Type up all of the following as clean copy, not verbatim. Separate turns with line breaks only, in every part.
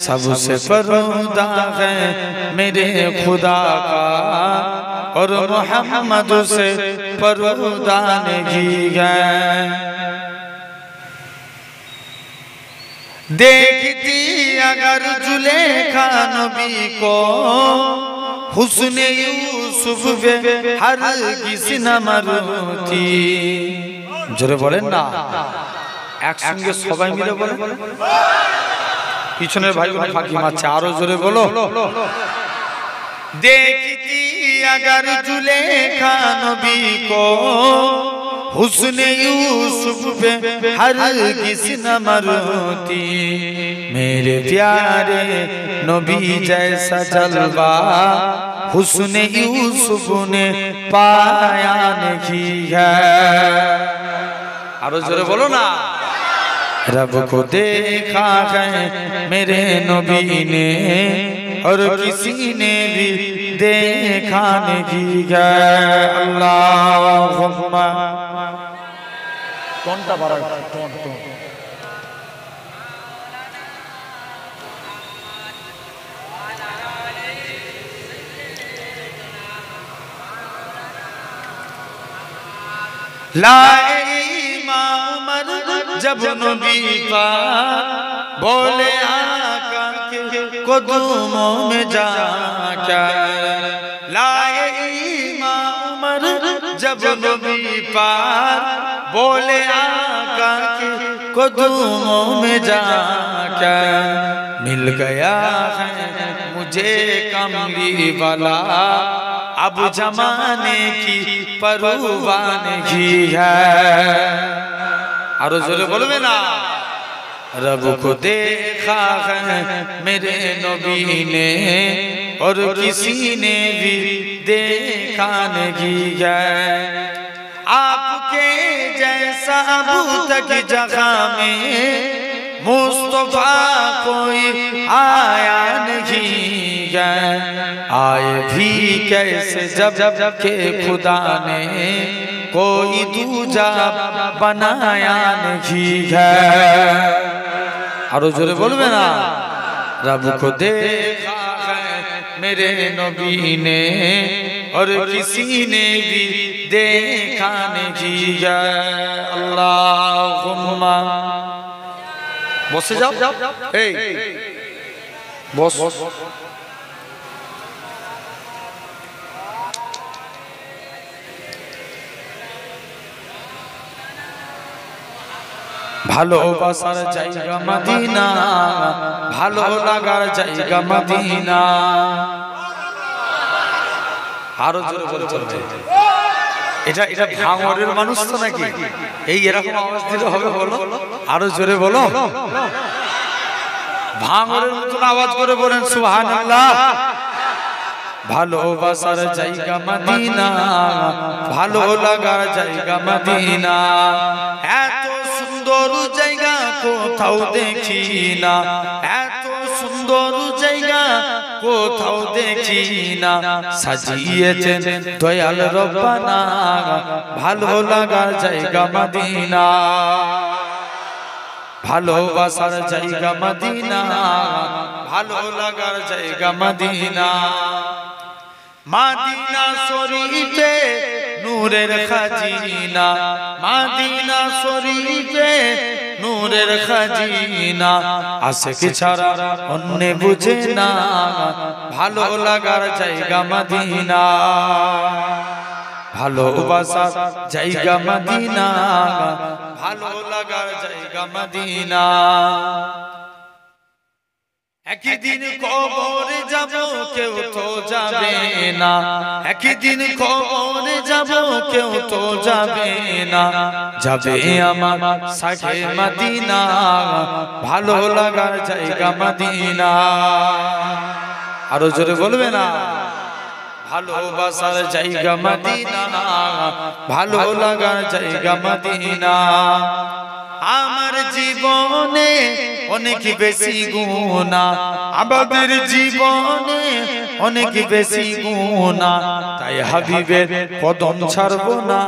सबसे पर्दा है मेरे खुदा का और मोहम्मद से पर्दा नहीं है। देखती अगर जुलेखा नबी को हुस्ने यूसुफ पे हर किसी न मरती। जोरे बोलें ना, একসঙ্গে সবাই মিলে বলে। পিছনের ভাইগুলো ফাঁকি মারছে, আরো জোরে বলো। देखती अगर जुलेखा नबी को हुस्ने यूसुफ पे हर किसी न मरती। मेरे प्यारे नबी जैसा जलवा हुस्ने यूसुफ ने पाया नहीं है। आरो जोरे बोलो ना। रब को देखा है मेरे नबी ने और किसी ने भी देखा नहीं है। अल्लाहुम्मा कौन सा बड़ा टोन लाए उमर जब नबी पाक बोले आका के कदमों में जाकर। लाए उमर जब नबी पाक बोले आका के कदमों में जाकर। मिल गया है मुझे कमली वाला अब जमाने की परवाह नहीं है। आरो जोरे बोलबे ना। रब को देखा है मेरे नबी ने और किसी ने भी देखा नहीं है। आपके जैसा अबू तक जगह में मुस्तफा कोई आया नहीं है। आए भी कैसे जब के खुदा ने कोई दूजा बनाया नहीं है। आरो जोरे बोलबे ना। रब को देखा है मेरे नबी ने और किसी ने भी देखा नहीं है। अल्लाहुम्मा বসে যাও। এই বস। ভালোবাসার জায়গা মদিনা, ভালো লাগার জায়গা মদিনা। আরো জোরে বলে চলবে। এটা ভাঙরের মানুষ তো নাকি? এই এরকম আওয়াজ দিলে হবে? বলো, আরো জোরে বলো। ভাঙরের মতন আওয়াজ করে বলেন সুবহানাল্লাহ। ভালোবাসার জায়গা মদিনা, ভালো লাগার জায়গা মদিনা। এত সুন্দর জায়গা কোথাও দেখি না, এত সুন্দর জায়গা কোথাও দেখি না। সাজিয়েছেন দয়াল রব্বানা ভালো লাগার জায়গা মদিনা। ভালোবাসার জায়গা মদিনা, ভালো লাগার জায়গা মদিনা। মদিনা শরীফে নূরের খাজিনা, মদিনা শরীফে নূরের খাজিনা। আশিক ছাড়া অন্য বুঝে না ভালো লাগার জায়গা মদিনা। ভালোবাসার জায়গা মদিনা, ভালো লাগার জায়গা মদিনা। একদিন কবরে যাব কেউ তো যাবে না, একদিন কবরে যাব কেউ তো যাবে না। যাবে আমার সাথে মদিনা, ভালো লাগার জায়গা মদিনা। আরো জোরে বলবে না। ভালোবাসার জায়গা মদিনা, ভালো লাগার জায়গা মদিনা। আমার জীবনে অনেক বেশি গুনাহ, আমাদের জীবনে অনেক বেশি গুনাহ। তাই হাবিবের কদম ছাড়বো না,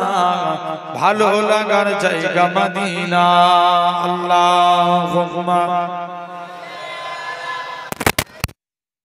ভালো লাগার জায়গা মদিনা। আল্লাহুম্মা